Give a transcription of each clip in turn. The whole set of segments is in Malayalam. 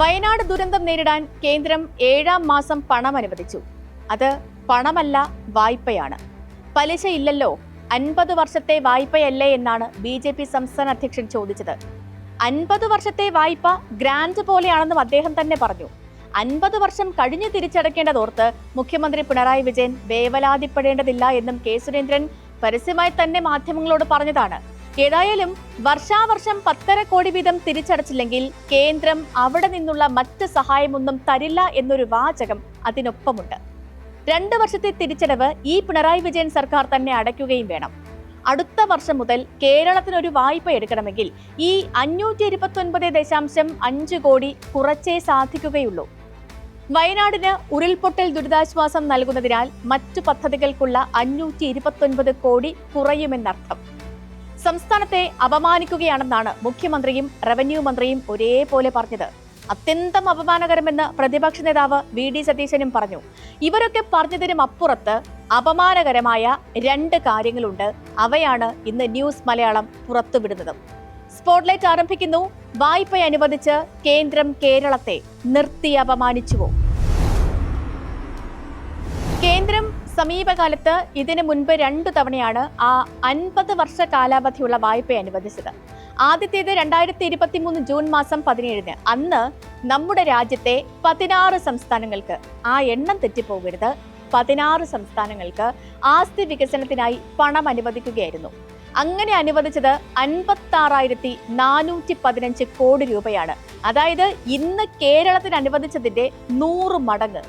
വയനാട് ദുരന്തം നേരിടാൻ കേന്ദ്രം 7ാം മാസം പണം അനുവദിച്ചു. അത് പണമല്ല, വായ്പയാണ്. പലിശ ഇല്ലല്ലോ, 50 വർഷത്തെ വായ്പയല്ലേ എന്നാണ് BJP സംസ്ഥാന അധ്യക്ഷൻ ചോദിച്ചത്. 50 വർഷത്തെ വായ്പ ഗ്രാന്റ് പോലെയാണെന്നും അദ്ദേഹം തന്നെ പറഞ്ഞു. 50 വർഷം കഴിഞ്ഞ് തിരിച്ചടക്കേണ്ടതോർത്ത് മുഖ്യമന്ത്രി പിണറായി വിജയൻ വേവലാതിപ്പെടേണ്ടതില്ല എന്നും കെ സുരേന്ദ്രൻ പരസ്യമായി തന്നെ മാധ്യമങ്ങളോട് പറഞ്ഞതാണ്. ഏതായാലും വർഷാവർഷം 10.5 കോടി വീതം തിരിച്ചടച്ചില്ലെങ്കിൽ കേന്ദ്രം അവിടെ നിന്നുള്ള മറ്റ് സഹായമൊന്നും തരില്ല എന്നൊരു വാചകം അതിനൊപ്പമുണ്ട്. 2 വർഷത്തെ തിരിച്ചടവ് ഈ പിണറായി വിജയൻ സർക്കാർ തന്നെ അടയ്ക്കുകയും വേണം. അടുത്ത വർഷം മുതൽ കേരളത്തിനൊരു വായ്പ എടുക്കണമെങ്കിൽ ഈ 529.5 കോടി കുറച്ചേ സാധിക്കുകയുള്ളൂ. വയനാടിന് ഉരുൾപൊട്ടൽ ദുരിതാശ്വാസം നൽകുന്നതിനാൽ മറ്റു പദ്ധതികൾക്കുള്ള 529 കോടി കുറയുമെന്നർത്ഥം. സംസ്ഥാനത്തെ അപമാനിക്കുകയാണെന്നാണ് മുഖ്യമന്ത്രിയും റവന്യൂ മന്ത്രിയും ഒരേപോലെ പറഞ്ഞത്. അത്യന്തം അപമാനകരമെന്ന് പ്രതിപക്ഷ നേതാവ് VD സതീശനും പറഞ്ഞു. ഇവരൊക്കെ പറഞ്ഞതിനും അപ്പുറത്ത് അപമാനകരമായ 2 കാര്യങ്ങളുണ്ട്. അവയാണ് ഇന്ന് ന്യൂസ് മലയാളം പുറത്തുവിടുന്നത്. സ്പോട്ട്ലൈറ്റ് ആരംഭിക്കുന്നു. വായ്പ അനുവദിച്ച് കേന്ദ്രം കേരളത്തെ നിർത്തി അപമാനിച്ചുവോ? കേന്ദ്രം സമീപകാലത്ത് ഇതിനു മുൻപ് 2 തവണയാണ് ആ 50 വർഷ കാലാവധിയുള്ള വായ്പ അനുവദിച്ചത്. ആദ്യത്തേത് 2023 ജൂൺ മാസം 17-ന്. അന്ന് നമ്മുടെ രാജ്യത്തെ 16 സംസ്ഥാനങ്ങൾക്ക്, ആ എണ്ണം തെറ്റിപ്പോകരുത്, 16 സംസ്ഥാനങ്ങൾക്ക് ആസ്തി വികസനത്തിനായി പണം അനുവദിക്കുകയായിരുന്നു. അങ്ങനെ അനുവദിച്ചത് 56,415 കോടി രൂപയാണ്. അതായത് ഇന്ന് കേരളത്തിന് അനുവദിച്ചതിന്റെ 100 മടങ്ങ്.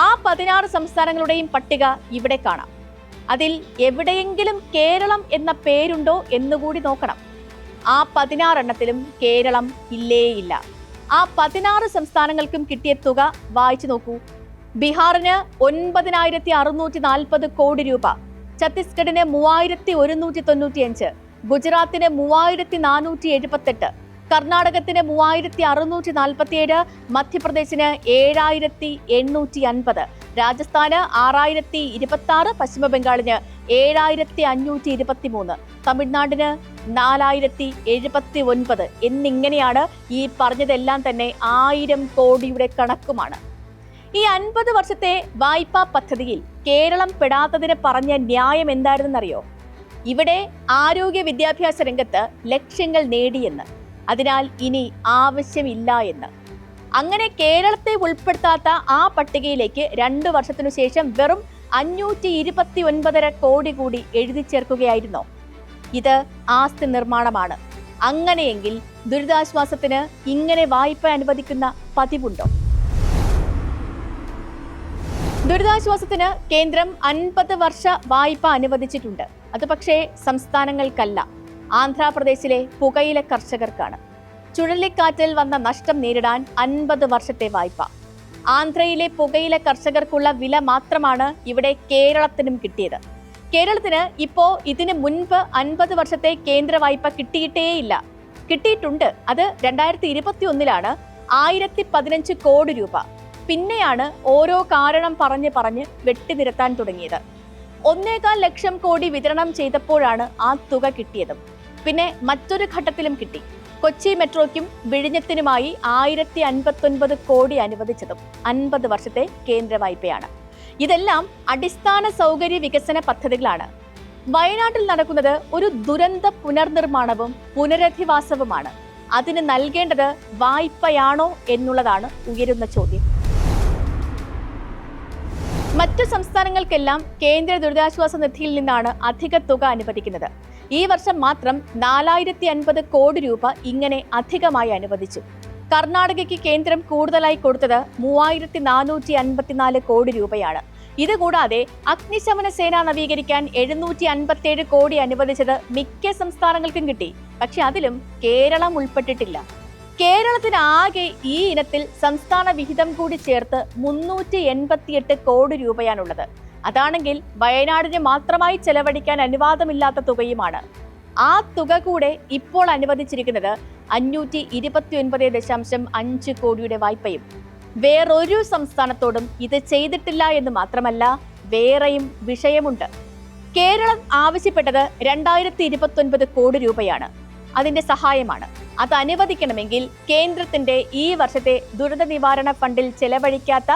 ആ 16 സംസ്ഥാനങ്ങളുടെയും പട്ടിക ഇവിടെ കാണാം. അതിൽ എവിടെയെങ്കിലും കേരളം എന്ന പേരുണ്ടോ എന്നുകൂടി നോക്കണം. ആ 16 എണ്ണത്തിലും കേരളം ഇല്ലേയില്ല. ആ 16 സംസ്ഥാനങ്ങൾക്കും കിട്ടിയ തുക വായിച്ചു നോക്കൂ. ബീഹാറിന് 9,640 കോടി രൂപ, ഛത്തീസ്ഗഡിന് 3,195, ഗുജറാത്തിന് 3,478, കർണാടകത്തിന് 3,647, മധ്യപ്രദേശിന് 7,850, രാജസ്ഥാന് 6,026, പശ്ചിമ ബംഗാളിന് 7,523, തമിഴ്നാടിന് 4,079 എന്നിങ്ങനെയാണ്. ഈ പറഞ്ഞതെല്ലാം തന്നെ 1000 കോടിയുടെ കണക്കുമാണ്. ഈ 50 വർഷത്തെ വായ്പാ പദ്ധതിയിൽ കേരളം പെടാത്തതിന് പറഞ്ഞ ന്യായം എന്തായിരുന്നെന്നറിയോ? ഇവിടെ ആരോഗ്യ വിദ്യാഭ്യാസ രംഗത്ത് ലക്ഷ്യങ്ങൾ നേടിയെന്ന്, അതിനാൽ ഇനി ആവശ്യമില്ല എന്ന്. അങ്ങനെ കേരളത്തെ ഉൾപ്പെടുത്താത്ത ആ പട്ടികയിലേക്ക് 2 വർഷത്തിനു ശേഷം വെറും 529.5 കോടി കൂടി എഴുതി ചേർക്കുകയായിരുന്നോ? ഇത് ആസ്തി നിർമ്മാണമാണ്. അങ്ങനെയെങ്കിൽ ദുരിതാശ്വാസത്തിന് ഇങ്ങനെ വായ്പ അനുവദിക്കുന്ന പതിവുണ്ടോ? ദുരിതാശ്വാസത്തിന് കേന്ദ്രം 50 വർഷ വായ്പ അനുവദിച്ചിട്ടുണ്ട്. അത് പക്ഷേ സംസ്ഥാനങ്ങൾക്കല്ല, ആന്ധ്രാപ്രദേശിലെ പുകയില കർഷകർക്കാണ്. ചുഴലിക്കാറ്റിൽ വന്ന നഷ്ടം നേരിടാൻ 50 വർഷത്തെ വായ്പ. ആന്ധ്രയിലെ പുകയില കർഷകർക്കുള്ള വില മാത്രമാണ് ഇവിടെ കേരളത്തിനും കിട്ടിയത്. കേരളത്തിന് ഇപ്പോ ഇതിനു മുൻപ് 50 വർഷത്തെ കേന്ദ്ര വായ്പ കിട്ടിയിട്ടേയില്ല. കിട്ടിയിട്ടുണ്ട്, അത് 2021-ലാണ് 1015 കോടി രൂപ. പിന്നെയാണ് ഓരോ കാരണം പറഞ്ഞ് വെട്ടിനിരത്താൻ തുടങ്ങിയത്. 1.25 ലക്ഷം കോടി വിതരണം ചെയ്തപ്പോഴാണ് ആ തുക കിട്ടിയതും. പിന്നെ മറ്റൊരു ഘട്ടത്തിലും കിട്ടി. കൊച്ചി മെട്രോയ്ക്കും വിഴിഞ്ഞത്തിനുമായി 1059 കോടി അനുവദിച്ചതും 50 വർഷത്തെ കേന്ദ്ര വായ്പയാണ്. ഇതെല്ലാം അടിസ്ഥാന സൗകര്യ വികസന പദ്ധതികളാണ്. വയനാട്ടിൽ നടക്കുന്നത് ഒരു ദുരന്ത പുനർനിർമ്മാണവും പുനരധിവാസവുമാണ്. അതിന് നൽകേണ്ടത് വായ്പയാണോ എന്നുള്ളതാണ് ഉയരുന്ന ചോദ്യം. മറ്റു സംസ്ഥാനങ്ങൾക്കെല്ലാം കേന്ദ്ര ദുരിതാശ്വാസ നിധിയിൽ നിന്നാണ് അധിക തുക അനുവദിക്കുന്നത്. ഈ വർഷം മാത്രം 4,050 കോടി രൂപ ഇങ്ങനെ അധികമായി അനുവദിച്ചു. കർണാടകയ്ക്ക് കേന്ദ്രം കൂടുതലായി കൊടുത്തത് 3,454 കോടി രൂപയാണ്. ഇതുകൂടാതെ അഗ്നിശമന സേന നവീകരിക്കാൻ 757 കോടി അനുവദിച്ചത് മിക്ക സംസ്ഥാനങ്ങൾക്കും കിട്ടി. പക്ഷെ അതിലും കേരളം ഉൾപ്പെട്ടിട്ടില്ല. കേരളത്തിന് ആകെ ഈ ഇനത്തിൽ സംസ്ഥാന വിഹിതം കൂടി ചേർത്ത് 388 കോടി രൂപയാണുള്ളത്. അതാണെങ്കിൽ വയനാടിന് മാത്രമായി ചെലവഴിക്കാൻ അനുവാദമില്ലാത്ത തുകയുമാണ്. ആ തുക കൂടെ ഇപ്പോൾ അനുവദിച്ചിരിക്കുന്നത് 529.5 കോടിയുടെ വായ്പയും. വേറൊരു സംസ്ഥാനത്തോടും ഇത് ചെയ്തിട്ടില്ല എന്ന് മാത്രമല്ല, വേറെയും വിഷയമുണ്ട്. കേരളം ആവശ്യപ്പെട്ടത് 2029 കോടി രൂപയാണ്. അതിന്റെ സഹായമാണ്. അത് അനുവദിക്കണമെങ്കിൽ കേന്ദ്രത്തിന്റെ ഈ വർഷത്തെ ദുരന്ത നിവാരണ ഫണ്ടിൽ ചെലവഴിക്കാത്ത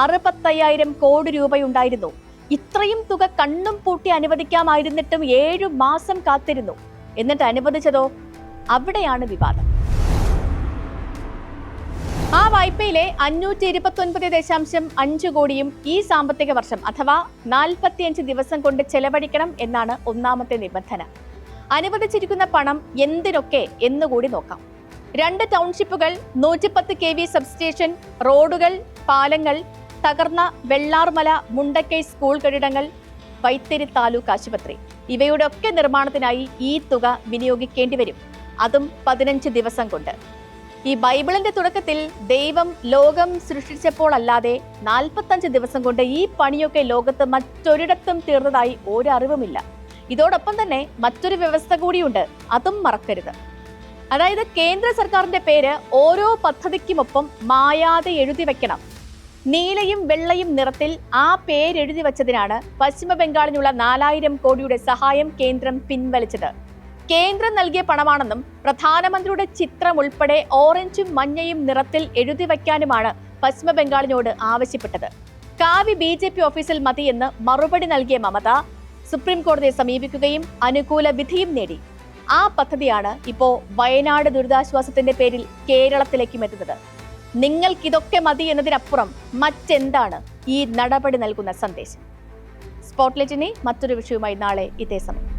65,000 കോടി രൂപയുണ്ടായിരുന്നു. ഇത്രയും തുക കണ്ണും പൂട്ടി അനുവദിക്കാമായിരുന്നിട്ടും 7 മാസം കാത്തിരുന്നു. എന്നിട്ട് അനുവദിച്ചതോ? അവിടെയാണ് വിവാദം. ആ വായ്പയിലെ 529.5 കോടിയും ഈ സാമ്പത്തിക വർഷം അഥവാ 45 ദിവസം കൊണ്ട് ചെലവഴിക്കണം എന്നാണ് ഒന്നാമത്തെ നിബന്ധന. അനുവദിച്ചിരിക്കുന്ന പണം എന്തിനൊക്കെ എന്നുകൂടി നോക്കാം. 2 ടൗൺഷിപ്പുകൾ, 110 kV സബ്സ്റ്റേഷൻ, റോഡുകൾ, പാലങ്ങൾ, തകർന്ന വെള്ളാർമല മുണ്ടക്കൈ സ്കൂൾ കെട്ടിടങ്ങൾ, വൈത്തിരി താലൂക്ക് ആശുപത്രി, ഇവയുടെ ഒക്കെ നിർമ്മാണത്തിനായി ഈ തുക വിനിയോഗിക്കേണ്ടി വരും. അതും 15 ദിവസം കൊണ്ട്. ഈ ബൈബിളിന്റെ തുടക്കത്തിൽ ദൈവം ലോകം സൃഷ്ടിച്ചപ്പോൾ അല്ലാതെ 45 ദിവസം കൊണ്ട് ഈ പണിയൊക്കെ ലോകത്ത് മറ്റൊരിടത്തും തീർന്നതായി ഒരു അറിവുമില്ല. ഇതോടൊപ്പം തന്നെ മറ്റൊരു വ്യവസ്ഥ കൂടിയുണ്ട്, അതും മറക്കരുത്. അതായത് കേന്ദ്ര സർക്കാരിന്റെ പേര് ഓരോ പദ്ധതിക്കുമൊപ്പം മായാതെ എഴുതി വെക്കണം. നീലയും വെള്ളയും നിറത്തിൽ ആ പേരെഴുതി വച്ചതിനാണ് പശ്ചിമ ബംഗാളിനുള്ള 4,000 കോടിയുടെ സഹായം കേന്ദ്രം പിൻവലിച്ചത്. കേന്ദ്രം നൽകിയ പണമാണെന്നും പ്രധാനമന്ത്രിയുടെ ചിത്രം ഉൾപ്പെടെ ഓറഞ്ചും മഞ്ഞയും നിറത്തിൽ എഴുതി വയ്ക്കാനുമാണ് പശ്ചിമ ബംഗാളിനോട് ആവശ്യപ്പെട്ടത്. കാവി BJP ഓഫീസിൽ മതിയെന്ന് മറുപടി നൽകിയ മമത സുപ്രീം കോടതിയെ സമീപിക്കുകയും അനുകൂല വിധിയും നേടി. ആ പദ്ധതിയാണ് ഇപ്പോ വയനാട് ദുരിതാശ്വാസത്തിന്റെ പേരിൽ കേരളത്തിലേക്കും എത്തുന്നത്. നിങ്ങൾക്കിതൊക്കെ മതി എന്നതിനപ്പുറം മറ്റെന്താണ് ഈ നടപടി നൽകുന്ന സന്ദേശം? സ്പോട്ട്ലൈറ്റിനെ മറ്റൊരു വിഷയവുമായി നാളെ ഇതേ സമയം.